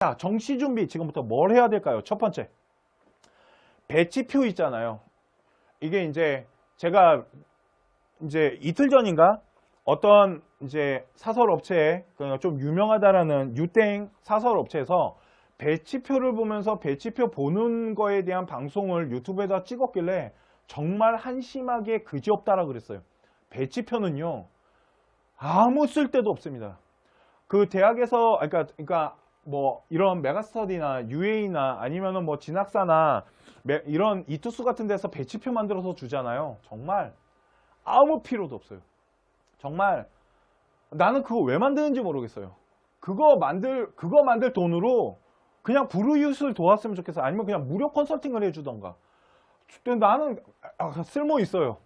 자, 정시 준비 지금부터 뭘 해야 될까요? 첫 번째, 배치표 있잖아요. 이게 이제 제가 이제 이틀 전인가 어떤 이제 사설 업체에 좀 유명하다라는 유땡 사설 업체에서 배치표를 보면서 배치표 보는 거에 대한 방송을 유튜브에다 찍었길래 정말 한심하게 그지없다라 그랬어요. 배치표는요, 아무 쓸데도 없습니다. 그 대학에서 그러니까 뭐 이런 메가스터디나 UA나 아니면은 뭐 진학사나 이런 이투스 같은 데서 배치표 만들어서 주잖아요. 정말 아무 필요도 없어요. 정말 나는 그거 왜 만드는지 모르겠어요. 그거 만들 돈으로 그냥 불우이웃을 도왔으면 좋겠어. 아니면 그냥 무료 컨설팅을 해주던가. 나는 쓸모 있어요.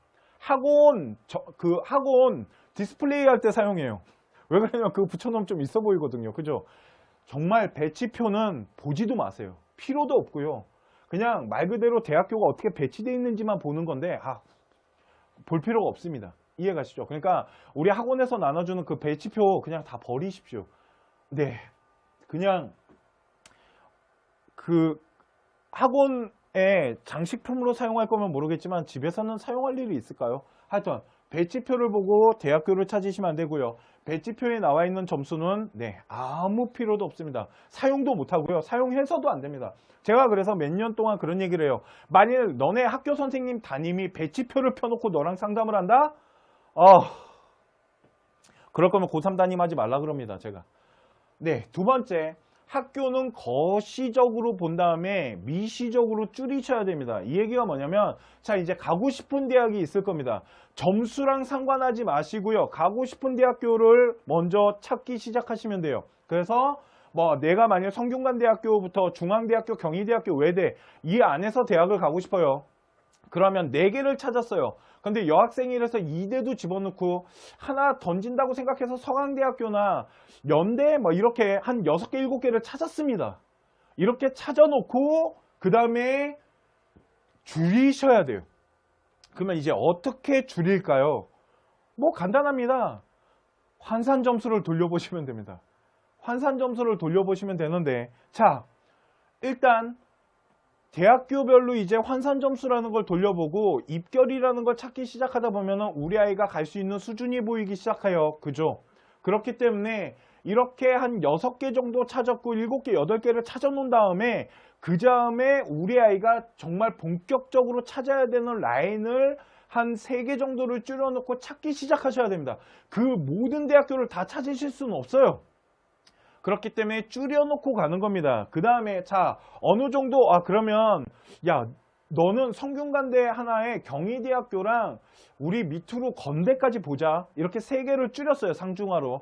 그 학원 디스플레이 할 때 사용해요. 왜 그러냐면 그거 붙여놓으면 좀 있어 보이거든요. 그죠? 정말 배치표는 보지도 마세요. 필요도 없고요. 그냥 말 그대로 대학교가 어떻게 배치되어 있는지만 보는 건데 볼 필요가 없습니다. 이해가시죠? 그러니까 우리 학원에서 나눠주는 그 배치표 그냥 다 버리십시오. 네, 그냥 그 학원에 장식품으로 사용할 거면 모르겠지만 집에서는 사용할 일이 있을까요? 하여튼 배치표를 보고 대학교를 찾으시면 안 되고요. 배치표에 나와 있는 점수는 아무 필요도 없습니다. 사용도 못하고요. 사용해서도 안 됩니다. 제가 그래서 몇 년 동안 그런 얘기를 해요. 만일 너네 학교 선생님 담임이 배치표를 펴놓고 너랑 상담을 한다? 그럴 거면 고3 담임하지 말라 그럽니다. 제가. 네, 두 번째, 학교는 거시적으로 본 다음에 미시적으로 줄이셔야 됩니다. 이 얘기가 뭐냐면, 자, 이제 가고 싶은 대학이 있을 겁니다. 점수랑 상관하지 마시고요. 가고 싶은 대학교를 먼저 찾기 시작하시면 돼요. 그래서 뭐 내가 만약 성균관대학교부터 중앙대학교, 경희대학교, 외대 이 안에서 대학을 가고 싶어요. 그러면 4개를 찾았어요. 근데 여학생이라서 2대도 집어넣고 하나 던진다고 생각해서 서강대학교나 연대 뭐 이렇게 한 6개, 7개를 찾았습니다. 이렇게 찾아놓고 그 다음에 줄이셔야 돼요. 그러면 이제 어떻게 줄일까요? 뭐 간단합니다. 환산 점수를 돌려보시면 됩니다. 환산 점수를 돌려보시면 되는데, 자, 일단 대학교별로 이제 환산 점수라는 걸 돌려보고 입결이라는 걸 찾기 시작하다 보면은 우리 아이가 갈 수 있는 수준이 보이기 시작해요. 그죠? 그렇기 때문에 이렇게 한 6개 정도 찾았고 7개, 8개를 찾아놓은 다음에 그 다음에 우리 아이가 정말 본격적으로 찾아야 되는 라인을 한 3개 정도를 줄여놓고 찾기 시작하셔야 됩니다. 그 모든 대학교를 다 찾으실 수는 없어요. 그렇기 때문에 줄여놓고 가는 겁니다. 그 다음에 자, 어느 정도 그러면 야, 너는 성균관대 하나에 경희대학교랑 우리 밑으로 건대까지 보자. 이렇게 3개를 줄였어요. 상중하로.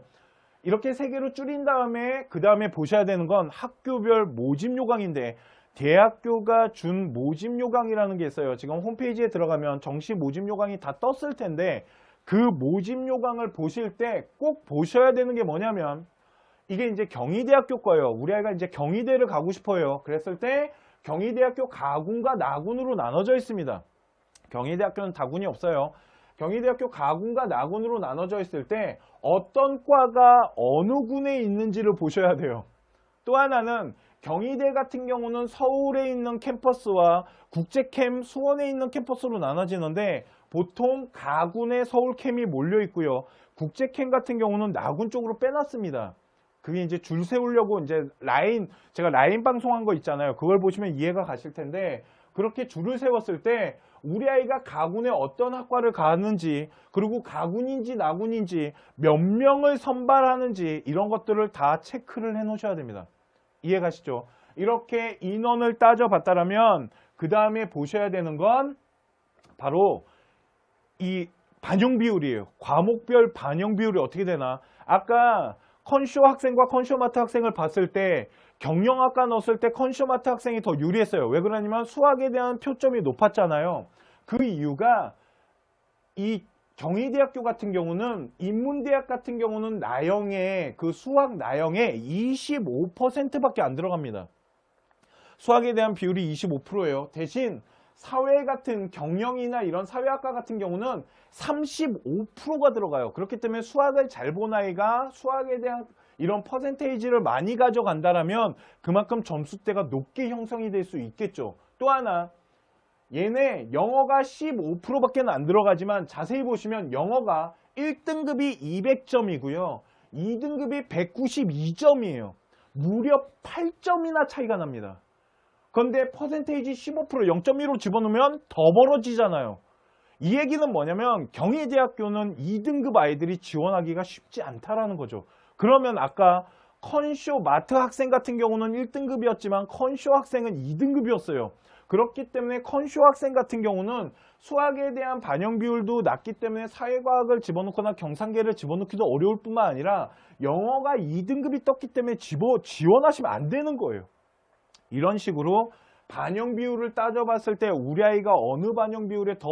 이렇게 3개로 줄인 다음에 그 다음에 보셔야 되는 건 학교별 모집 요강인데, 대학교가 준 모집 요강이라는 게 있어요. 지금 홈페이지에 들어가면 정시 모집 요강이 다 떴을 텐데, 그 모집 요강을 보실 때 꼭 보셔야 되는 게 뭐냐면, 이게 이제 경희대학교 거예요. 우리 아이가 이제 경희대를 가고 싶어요. 그랬을 때 경희대학교 가군과 나군으로 나눠져 있습니다. 경희대학교는 다군이 없어요. 경희대학교 가군과 나군으로 나눠져 있을 때 어떤 과가 어느 군에 있는지를 보셔야 돼요. 또 하나는 경희대 같은 경우는 서울에 있는 캠퍼스와 국제캠 수원에 있는 캠퍼스로 나눠지는데, 보통 가군에 서울캠이 몰려 있고요. 국제캠 같은 경우는 나군 쪽으로 빼놨습니다. 그게 이제 줄 세우려고 이제 제가 라인 방송한 거 있잖아요. 그걸 보시면 이해가 가실 텐데, 그렇게 줄을 세웠을 때 우리 아이가 가군에 어떤 학과를 가는지, 그리고 가군인지 나군인지 몇 명을 선발하는지 이런 것들을 다 체크를 해 놓으셔야 됩니다. 이해 가시죠? 이렇게 인원을 따져봤다라면 그 다음에 보셔야 되는 건 바로 이 반영 비율이에요. 과목별 반영 비율이 어떻게 되나. 아까 컨쇼 학생과 컨쇼마트 학생을 봤을 때 경영학과 넣었을 때 컨쇼마트 학생이 더 유리했어요. 왜 그러냐면 수학에 대한 표점이 높았잖아요. 그 이유가 이 경희대학교 같은 경우는, 인문대학 같은 경우는 나영에 그 수학 나영에 25%밖에 안 들어갑니다. 수학에 대한 비율이 25%예요. 대신 사회 같은 경영이나 이런 사회학과 같은 경우는 35%가 들어가요. 그렇기 때문에 수학을 잘 본 아이가 수학에 대한 이런 퍼센테이지를 많이 가져간다라면 그만큼 점수대가 높게 형성이 될 수 있겠죠. 또 하나, 얘네 영어가 15%밖에 안 들어가지만 자세히 보시면 영어가 1등급이 200점이고요. 2등급이 192점이에요. 무려 8점이나 차이가 납니다. 그런데 퍼센테이지 15% 0.1로 집어넣으면 더 벌어지잖아요. 이 얘기는 뭐냐면 경희대학교는 2등급 아이들이 지원하기가 쉽지 않다라는 거죠. 그러면 아까 컨쇼 마트 학생 같은 경우는 1등급이었지만 컨쇼 학생은 2등급이었어요. 그렇기 때문에 컨쇼 학생 같은 경우는 수학에 대한 반영 비율도 낮기 때문에 사회과학을 집어넣거나 경상계를 집어넣기도 어려울 뿐만 아니라 영어가 2등급이 떴기 때문에 지원하시면 안 되는 거예요. 이런 식으로 반영 비율을 따져봤을 때 우리 아이가 어느 반영 비율에 더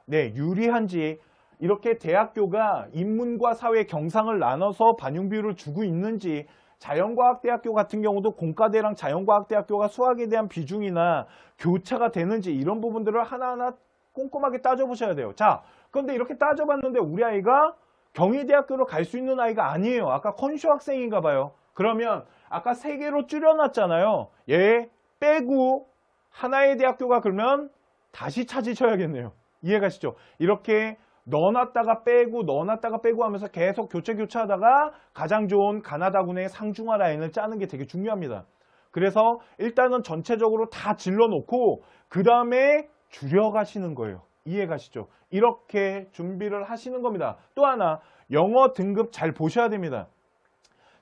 유리한지, 이렇게 대학교가 인문과 사회 경상을 나눠서 반영 비율을 주고 있는지, 자연과학대학교 같은 경우도 공과대랑 자연과학대학교가 수학에 대한 비중이나 교차가 되는지 이런 부분들을 하나하나 꼼꼼하게 따져보셔야 돼요. 자, 그런데 이렇게 따져봤는데 우리 아이가 경희대학교로 갈 수 있는 아이가 아니에요. 아까 컨쇼 학생인가 봐요. 그러면 아까 3개로 줄여놨잖아요. 얘 빼고 하나의 대학교가 그러면 다시 찾으셔야겠네요. 이해가시죠? 이렇게 넣어놨다가 빼고 넣어놨다가 빼고 하면서 계속 교체하다가 가장 좋은 가나다군의 상중하 라인을 짜는 게 되게 중요합니다. 그래서 일단은 전체적으로 다 질러놓고 그 다음에 줄여가시는 거예요. 이해가시죠? 이렇게 준비를 하시는 겁니다. 또 하나, 영어 등급 잘 보셔야 됩니다.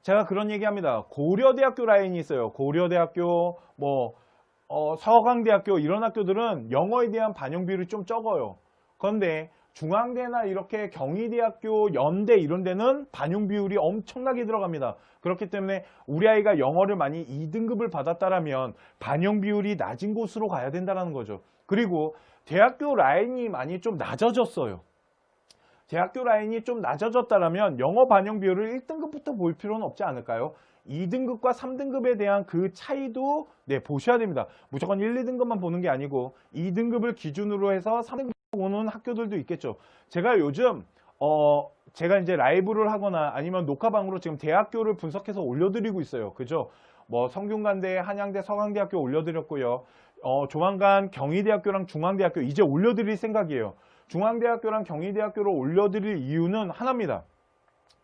제가 그런 얘기합니다. 고려대학교 라인이 있어요. 고려대학교, 서강대학교 이런 학교들은 영어에 대한 반영 비율이 좀 적어요. 그런데 중앙대나 이렇게 경희대학교, 연대 이런 데는 반영 비율이 엄청나게 들어갑니다. 그렇기 때문에 우리 아이가 영어를 많이 2등급을 받았다라면 반영 비율이 낮은 곳으로 가야 된다는 거죠. 그리고 대학교 라인이 많이 좀 낮아졌어요. 대학교 라인이 좀 낮아졌다라면 영어 반영 비율을 1등급부터 볼 필요는 없지 않을까요? 2등급과 3등급에 대한 그 차이도 보셔야 됩니다. 무조건 1, 2등급만 보는 게 아니고 2등급을 기준으로 해서 3등급 오는 학교들도 있겠죠. 제가 요즘 제가 이제 라이브를 하거나 아니면 녹화방으로 지금 대학교를 분석해서 올려드리고 있어요. 그죠? 성균관대, 한양대, 서강대학교 올려드렸고요. 조만간 경희대학교랑 중앙대학교 이제 올려드릴 생각이에요. 중앙대학교랑 경희대학교를 올려드릴 이유는 하나입니다.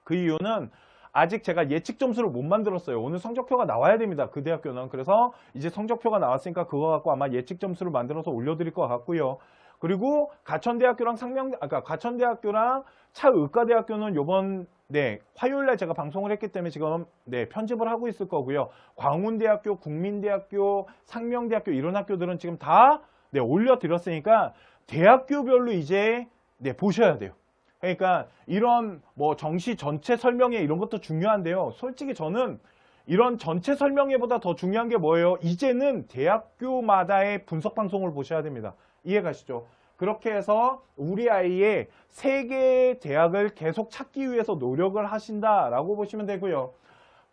그 이유는 아직 제가 예측 점수를 못 만들었어요. 오늘 성적표가 나와야 됩니다. 그 대학교는. 그래서 이제 성적표가 나왔으니까 그거 갖고 아마 예측 점수를 만들어서 올려드릴 것 같고요. 그리고 가천대학교랑 가천대학교랑 차의과대학교는 요번 화요일날 제가 방송을 했기 때문에 지금 편집을 하고 있을 거고요. 광운대학교, 국민대학교, 상명대학교 이런 학교들은 지금 다 올려드렸으니까 대학교별로 이제 보셔야 돼요. 그러니까 이런 정시 전체 설명회 이런 것도 중요한데요. 솔직히 저는 이런 전체 설명회보다 더 중요한 게 뭐예요? 이제는 대학교마다의 분석 방송을 보셔야 됩니다. 이해가시죠? 그렇게 해서 우리 아이의 3개의 대학을 계속 찾기 위해서 노력을 하신다라고 보시면 되고요.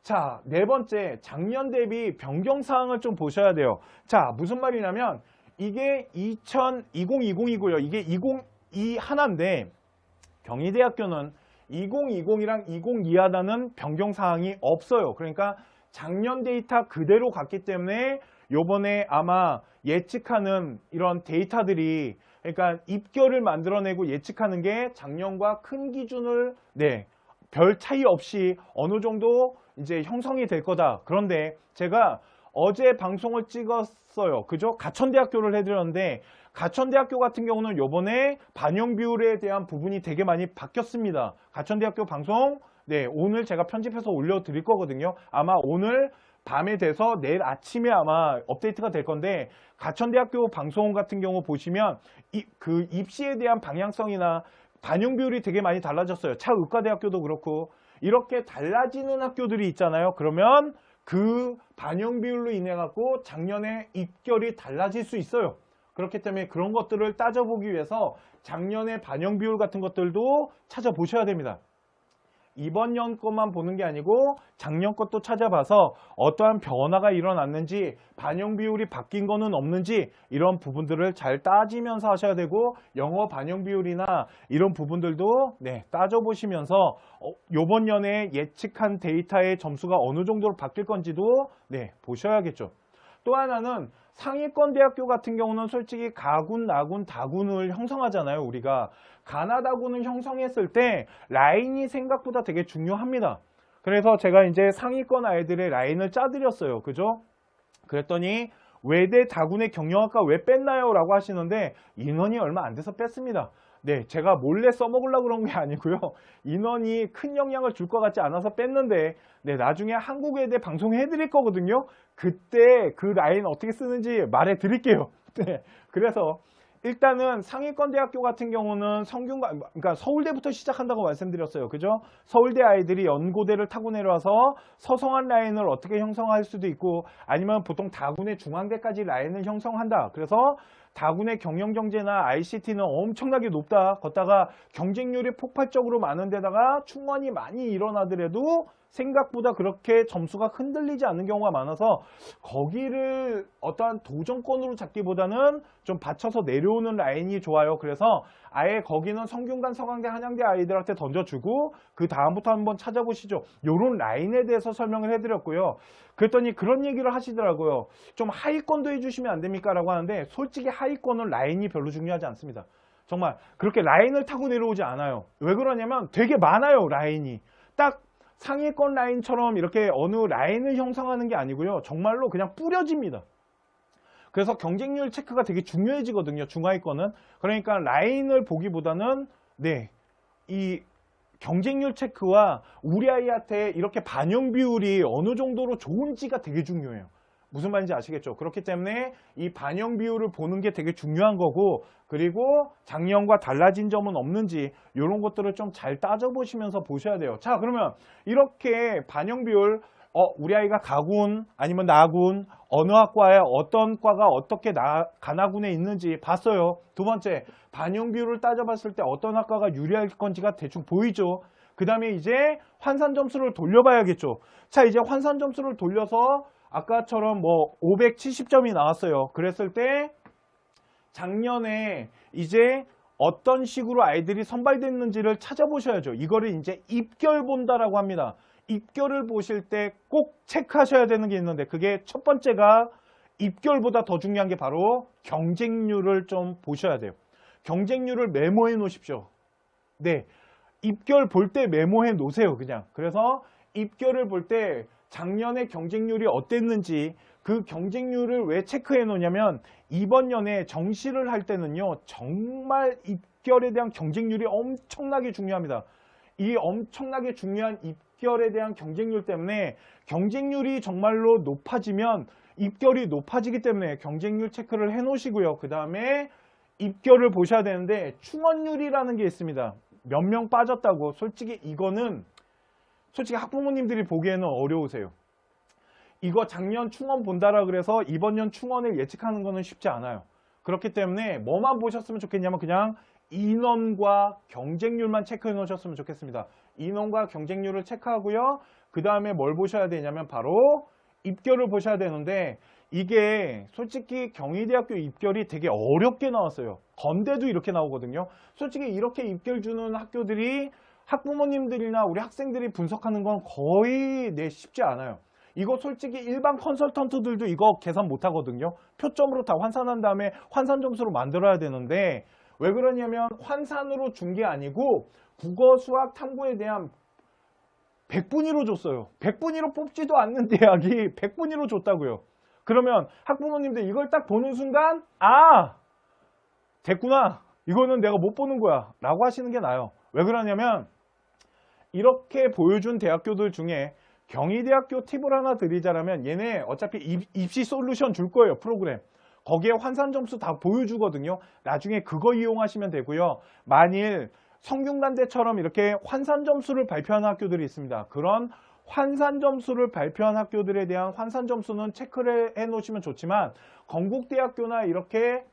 자, 4번째, 작년 대비 변경사항을 좀 보셔야 돼요. 자, 무슨 말이냐면 이게 2020이고요. 이게 2021 하나인데 경희대학교는 2020이랑 2021하다는 변경사항이 없어요. 그러니까 작년 데이터 그대로 갔기 때문에 요번에 아마 예측하는 이런 데이터들이, 그러니까 입결을 만들어내고 예측하는 게 작년과 큰 기준을 별 차이 없이 어느 정도 이제 형성이 될 거다. 그런데 제가 어제 방송을 찍었어요. 그죠? 가천대학교를 해드렸는데 가천대학교 같은 경우는 요번에 반영 비율에 대한 부분이 되게 많이 바뀌었습니다. 가천대학교 방송 오늘 제가 편집해서 올려드릴 거거든요. 아마 오늘 밤에 돼서 내일 아침에 아마 업데이트가 될 건데, 가천대학교 방송 같은 경우 보시면 그 입시에 대한 방향성이나 반영 비율이 되게 많이 달라졌어요. 차의과대학교도 그렇고 이렇게 달라지는 학교들이 있잖아요. 그러면 그 반영 비율로 인해 갖고 작년에 입결이 달라질 수 있어요. 그렇기 때문에 그런 것들을 따져보기 위해서 작년의 반영 비율 같은 것들도 찾아보셔야 됩니다. 이번 년 것만 보는 게 아니고 작년 것도 찾아봐서 어떠한 변화가 일어났는지, 반영 비율이 바뀐 거는 없는지 이런 부분들을 잘 따지면서 하셔야 되고, 영어 반영 비율이나 이런 부분들도 따져보시면서 요번 년에 예측한 데이터의 점수가 어느 정도로 바뀔 건지도 보셔야겠죠. 또 하나는 상위권 대학교 같은 경우는 솔직히 가군, 나군, 다군을 형성하잖아요. 우리가 가나다군을 형성했을 때 라인이 생각보다 되게 중요합니다. 그래서 제가 이제 상위권 아이들의 라인을 짜드렸어요. 그죠? 그랬더니 외대 다군의 경영학과 왜 뺐나요? 라고 하시는데 인원이 얼마 안 돼서 뺐습니다. 네, 제가 몰래 써먹으려고 그런 게 아니고요. 인원이 큰 영향을 줄 것 같지 않아서 뺐는데 나중에 한국외대 방송해드릴 거거든요. 그때 그 라인 어떻게 쓰는지 말해드릴게요. 네, 그래서 일단은 상위권 대학교 같은 경우는 그러니까 서울대부터 시작한다고 말씀드렸어요. 그죠? 서울대 아이들이 연고대를 타고 내려와서 서성한 라인을 어떻게 형성할 수도 있고, 아니면 보통 다군의 중앙대까지 라인을 형성한다. 그래서 다군의 경영경제나 ICT는 엄청나게 높다. 걷다가 경쟁률이 폭발적으로 많은 데다가 충원이 많이 일어나더라도 생각보다 그렇게 점수가 흔들리지 않는 경우가 많아서 거기를 어떠한 도전권으로 잡기보다는 좀 받쳐서 내려오는 라인이 좋아요. 그래서 아예 거기는 성균관, 서강대, 한양대 아이들한테 던져주고 그 다음부터 한번 찾아보시죠. 요런 라인에 대해서 설명을 해드렸고요. 그랬더니 그런 얘기를 하시더라고요. 좀 하위권도 해주시면 안 됩니까? 라고 하는데 솔직히 하위권은 라인이 별로 중요하지 않습니다. 정말 그렇게 라인을 타고 내려오지 않아요. 왜 그러냐면 되게 많아요. 라인이. 딱 상위권 라인처럼 이렇게 어느 라인을 형성하는 게 아니고요. 정말로 그냥 뿌려집니다. 그래서 경쟁률 체크가 되게 중요해지거든요. 중하위권은. 그러니까 라인을 보기보다는 이 경쟁률 체크와 우리 아이한테 이렇게 반영 비율이 어느 정도로 좋은지가 되게 중요해요. 무슨 말인지 아시겠죠? 그렇기 때문에 이 반영 비율을 보는 게 되게 중요한 거고, 그리고 작년과 달라진 점은 없는지 이런 것들을 좀 잘 따져보시면서 보셔야 돼요. 자, 그러면 이렇게 반영 비율, 우리 아이가 가군 아니면 나군, 어느 학과에 어떤 과가 어떻게 가나군에 있는지 봤어요. 두 번째, 반영 비율을 따져봤을 때 어떤 학과가 유리할 건지가 대충 보이죠. 그 다음에 이제 환산 점수를 돌려봐야겠죠. 자, 이제 환산 점수를 돌려서 아까처럼 뭐 570점이 나왔어요. 그랬을 때 작년에 이제 어떤 식으로 아이들이 선발됐는지를 찾아보셔야죠. 이거를 이제 입결 본다라고 합니다. 입결을 보실 때 꼭 체크하셔야 되는 게 있는데, 그게 첫 번째가 입결보다 더 중요한 게 바로 경쟁률을 좀 보셔야 돼요. 경쟁률을 메모해 놓으십시오. 네, 입결 볼 때 메모해 놓으세요. 그냥. 그래서 입결을 볼 때 작년에 경쟁률이 어땠는지, 그 경쟁률을 왜 체크해 놓냐면 이번 년에 정시를 할 때는요, 정말 입결에 대한 경쟁률이 엄청나게 중요합니다. 이 엄청나게 중요한 입결에 대한 경쟁률 때문에, 경쟁률이 정말로 높아지면 입결이 높아지기 때문에 경쟁률 체크를 해 놓으시고요. 그 다음에 입결을 보셔야 되는데 충원율이라는 게 있습니다. 몇 명 빠졌다고. 솔직히 이거는 학부모님들이 보기에는 어려우세요. 이거 작년 충원 본다라 그래서 이번 년 충원을 예측하는 거는 쉽지 않아요. 그렇기 때문에 뭐만 보셨으면 좋겠냐면 그냥 인원과 경쟁률만 체크해 놓으셨으면 좋겠습니다. 인원과 경쟁률을 체크하고요. 그 다음에 뭘 보셔야 되냐면 바로 입결을 보셔야 되는데, 이게 솔직히 경희대학교 입결이 되게 어렵게 나왔어요. 건대도 이렇게 나오거든요. 솔직히 이렇게 입결 주는 학교들이 학부모님들이나 우리 학생들이 분석하는 건 거의 쉽지 않아요. 이거 솔직히 일반 컨설턴트들도 이거 계산 못 하거든요. 표점으로 다 환산한 다음에 환산 점수로 만들어야 되는데, 왜 그러냐면 환산으로 준 게 아니고 국어, 수학, 탐구에 대한 100분위로 줬어요. 100분위로 뽑지도 않는 대학이 100분위로 줬다고요. 그러면 학부모님들 이걸 딱 보는 순간, 아, 됐구나. 이거는 내가 못 보는 거야. 라고 하시는 게 나아요. 왜 그러냐면 이렇게 보여준 대학교들 중에 경희대학교 팁을 하나 드리자면, 얘네 어차피 입시 솔루션 줄 거예요. 프로그램. 거기에 환산 점수 다 보여주거든요. 나중에 그거 이용하시면 되고요. 만일 성균관대처럼 이렇게 환산 점수를 발표하는 학교들이 있습니다. 그런 환산 점수를 발표한 학교들에 대한 환산 점수는 체크를 해 놓으시면 좋지만, 건국대학교나 이렇게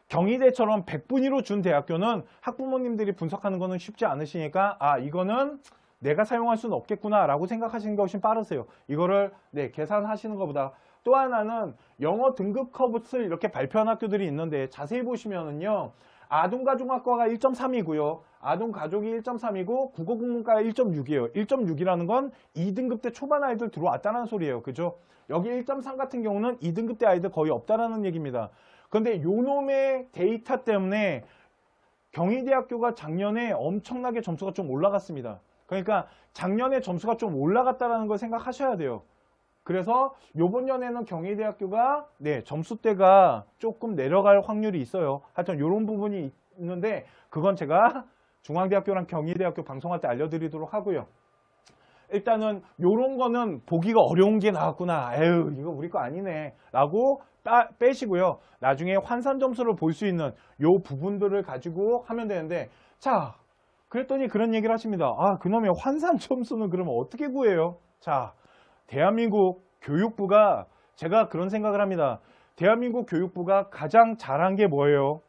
경희대처럼 100분위로 준 대학교는 학부모님들이 분석하는 거는 쉽지 않으시니까, 이거는 내가 사용할 수는 없겠구나 라고 생각하시는 게 훨씬 빠르세요. 이거를 계산하시는 것보다. 또 하나는 영어 등급 커브를 이렇게 발표한 학교들이 있는데 자세히 보시면은요, 아동가족학과가 1.3이고요. 아동가족이 1.3이고 국어국문과가 1.6이에요. 1.6이라는 건 2등급 때 초반 아이들 들어왔다는 소리예요. 그죠? 여기 1.3 같은 경우는 2등급 때 아이들 거의 없다라는 얘기입니다. 그런데 요놈의 데이터 때문에 경희대학교가 작년에 엄청나게 점수가 좀 올라갔습니다. 그러니까 작년에 점수가 좀 올라갔다는 걸 생각하셔야 돼요. 그래서 요번 년에는 경희대학교가 점수대가 조금 내려갈 확률이 있어요. 하여튼 이런 부분이 있는데 그건 제가 중앙대학교랑 경희대학교 방송할 때 알려드리도록 하고요. 일단은 요런 거는 보기가 어려운 게 나왔구나. 에휴, 이거 우리 거 아니네 라고 빼시고요. 나중에 환산 점수를 볼 수 있는 요 부분들을 가지고 하면 되는데, 자, 그랬더니 그런 얘기를 하십니다. 아, 그놈의 환산 점수는 그러면 어떻게 구해요? 자, 대한민국 교육부가, 제가 그런 생각을 합니다. 대한민국 교육부가 가장 잘한 게 뭐예요?